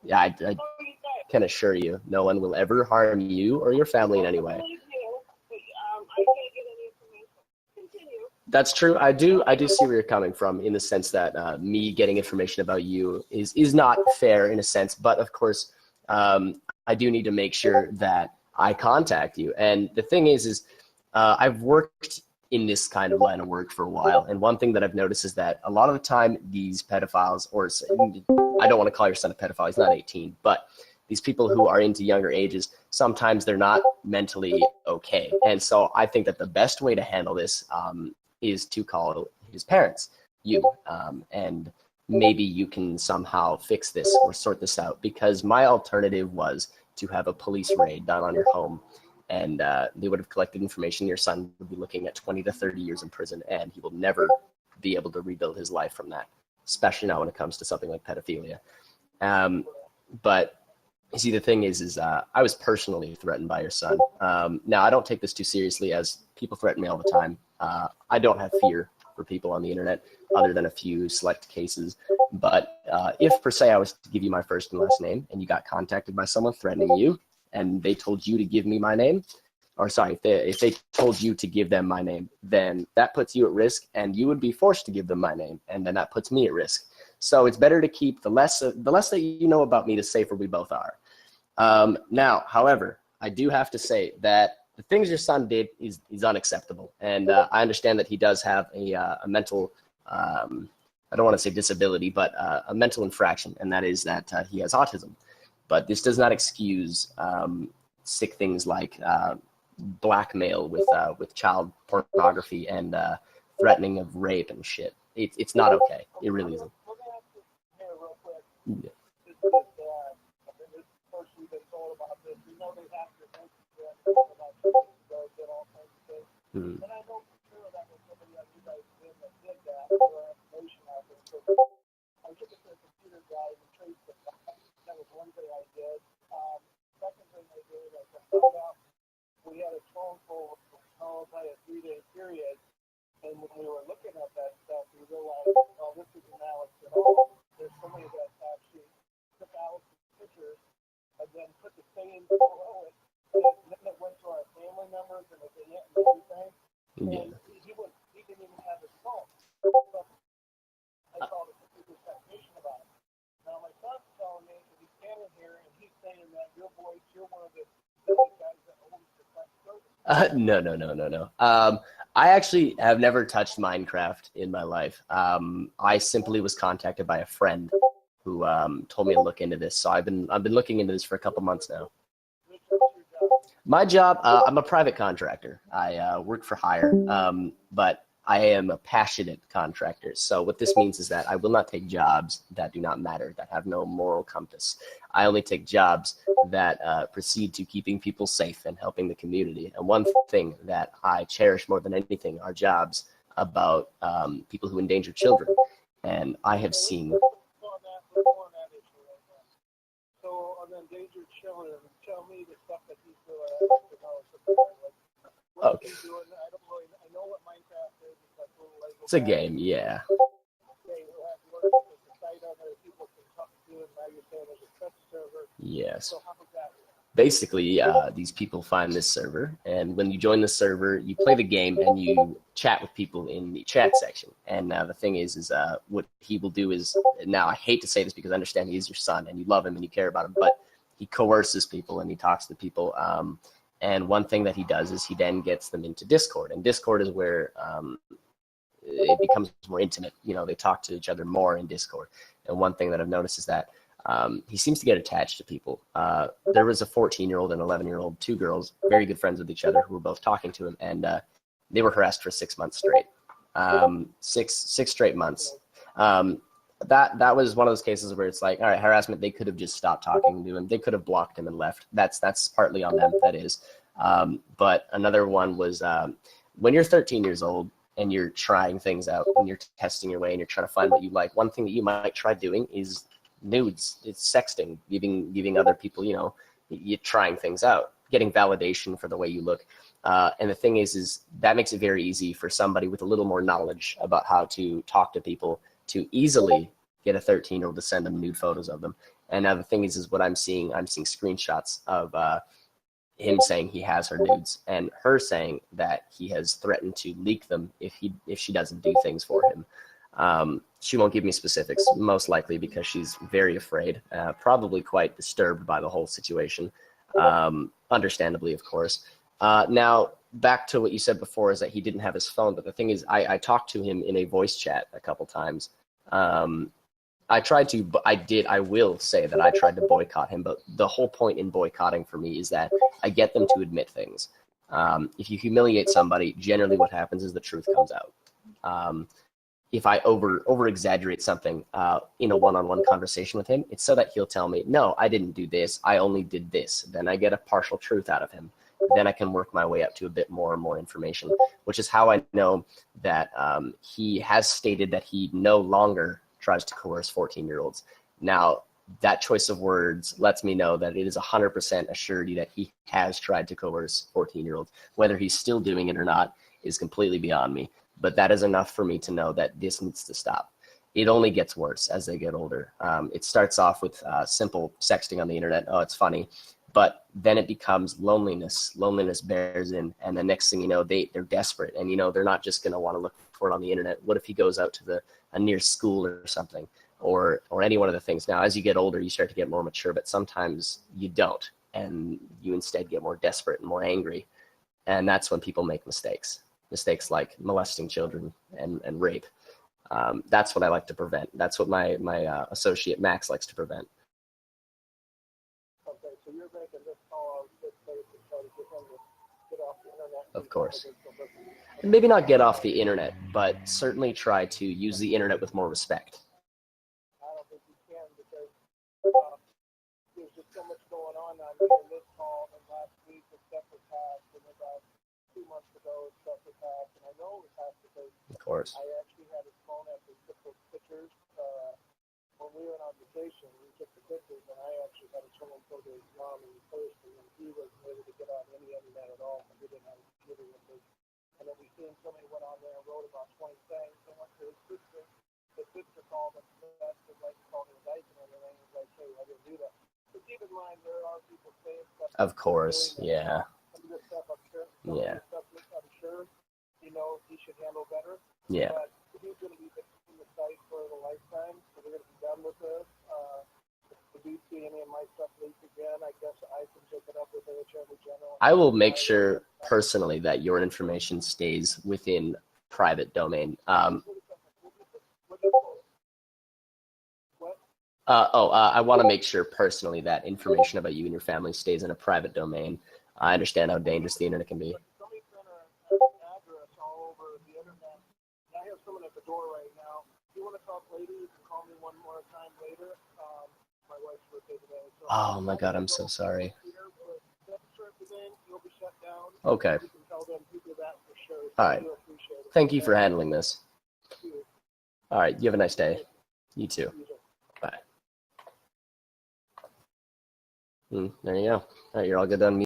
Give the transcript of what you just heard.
Yeah, I can assure you, no one will ever harm you or your family in any way. That's true. I do see where you're coming from in the sense that me getting information about you is not fair in a sense, but of course, I do need to make sure that I contact you. And the thing is I've worked in this kind of line of work for a while, and one thing that I've noticed is that a lot of the time these pedophiles, or I don't want to call your son a pedophile, he's not 18, but these people who are into younger ages, sometimes they're not mentally okay. And so I think that the best way to handle this is to call his parents, and maybe you can somehow fix this or sort this out, because my alternative was to have a police raid done on your home, and they would have collected information. Your son would be looking at 20 to 30 years in prison, and he will never be able to rebuild his life from that, especially now when it comes to something like pedophilia. But you see, the thing is I was personally threatened by your son. Now, I don't take this too seriously, as people threaten me all the time. I don't have fear for people on the internet, other than a few select cases. But if, per se, I was to give you my first and last name, and you got contacted by someone threatening you, and they told you to give me my name, or sorry, if they told you to give them my name, then that puts you at risk, and you would be forced to give them my name, and then that puts me at risk. So it's better to keep the less that you know about me, the safer we both are. Now, however, I do have to say that the things your son did is unacceptable, and I understand that he does have a mental, I don't want to say disability, but a mental infraction, and that is that he has autism. But this does not excuse sick things like blackmail with child pornography and threatening of rape and shit. It's not okay. It really isn't. Yeah. Hmm. And I know for sure that was somebody on you guys that did that, or information out there. So I took it to a computer guy and traced it. That was one thing I did. Second thing I did, I found out we had a phone call for about a 3-day period, and when we were looking at that stuff, we realized, oh, this isn't Alex at all. There's somebody that actually took Alex's pictures and then put the same below it. And then it went to our family members and his aunt and everything. Yeah. And he didn't even have his phone. So I called a computer technician about it. Now my son's telling me that he's standing here and he's saying that you're one of the guys that owns the front service. No. I actually have never touched Minecraft in my life. I simply was contacted by a friend who told me to look into this. So I've been looking into this for a couple months now. My job, I'm a private contractor. I work for hire, but I am a passionate contractor. So what this means is that I will not take jobs that do not matter, that have no moral compass. I only take jobs that proceed to keeping people safe and helping the community. And one thing that I cherish more than anything are jobs about people who endanger children. And I have seen... So on endangered children, tell me the stuff that he's doing. Okay. I know what Minecraft is. It's like a little Lego. It's a game, yeah. Yes. So how about that? Basically, these people find this server, and when you join the server, you play the game and you chat with people in the chat section. And the thing is what he will do is, now I hate to say this because I understand he is your son and you love him and you care about him, but he coerces people and he talks to people. And one thing that he does is he then gets them into Discord, and Discord is where it becomes more intimate. You know, they talk to each other more in Discord. And one thing that I've noticed is that he seems to get attached to people. There was a 14-year-old and 11-year-old, two girls, very good friends with each other, who were both talking to him, and they were harassed for 6 months straight. Six straight months. That was one of those cases where it's like, all right, harassment, they could have just stopped talking to him. They could have blocked him and left. That's partly on them, that is. But another one was when you're 13 years old and you're trying things out and you're testing your way and you're trying to find what you like, one thing that you might try doing is nudes. It's sexting, giving other people, you're trying things out, getting validation for the way you look. And the thing is that makes it very easy for somebody with a little more knowledge about how to talk to people to easily get a 13-year-old to send them nude photos of them. And now the thing is what I'm seeing screenshots of him saying he has her nudes and her saying that he has threatened to leak them if she doesn't do things for him. She won't give me specifics, most likely because she's very afraid, probably quite disturbed by the whole situation, understandably, of course. Now, back to what you said before is that he didn't have his phone, but the thing is I talked to him in a voice chat a couple times. I tried to, but I will say that I tried to boycott him, but the whole point in boycotting for me is that I get them to admit things. If you humiliate somebody, generally what happens is the truth comes out. If I over exaggerate something in a one-on-one conversation with him, it's so that he'll tell me, no, I didn't do this, I only did this. Then I get a partial truth out of him. Then I can work my way up to a bit more and more information, which is how I know that he has stated that he no longer tries to coerce 14-year-olds. Now, that choice of words lets me know that it is 100% a surety that he has tried to coerce 14-year-olds. Whether he's still doing it or not is completely beyond me. But that is enough for me to know that this needs to stop. It only gets worse as they get older. It starts off with simple sexting on the internet. Oh, it's funny. But then it becomes loneliness. Loneliness bears in. And the next thing you know, they're desperate. And, they're not just going to want to look for it on the internet. What if he goes out to a near school or something, or any one of the things? Now, as you get older, you start to get more mature, but sometimes you don't. And you instead get more desperate and more angry. And that's when people make mistakes. Mistakes like molesting children and rape. That's what I like to prevent. That's what my associate Max likes to prevent. Okay, so you're making this call out this place to try to get him to get off the internet. Of course. And maybe not get off the internet, but certainly try to use the internet with more respect. I don't think you can because there's just so much going on in this call, and last week the stuff was passed, and about 2 months ago stuff was passed, and I know it was passed because of course. I actually had his phone after he took those pictures. When we went on vacation, we took the pictures, and I actually had to turn them to his mom in person, and he wasn't able to get on any internet at all. He didn't have a computer with us. And then we seen somebody went on there and wrote about 20 things. And went to his sister. His sister called him, called him a dyke and everything. He was like, hey, I didn't do that. But keep in mind, there are people saying stuff. Of course, yeah. Some of this stuff, I'm sure. Yeah. I'm sure, he should handle better. Yeah. But he's going to be in the site for the lifetime, so they're going to be done with this. If you see any of my stuff leaked again, I guess I can pick it up with the Attorney General. I will make sure personally that your information stays within private domain. I want to make sure personally that information about you and your family stays in a private domain. I understand how dangerous the internet can be. Somebody sent an address all over the internet. I have someone at the door right now. If you want to talk later, you can call me one more time later. My wife's birthday today. So oh my God, I'm so sorry. Okay. All right. Thank you for handling this. All right. You have a nice day. You too. Bye. There you go. All right. You're all good on me.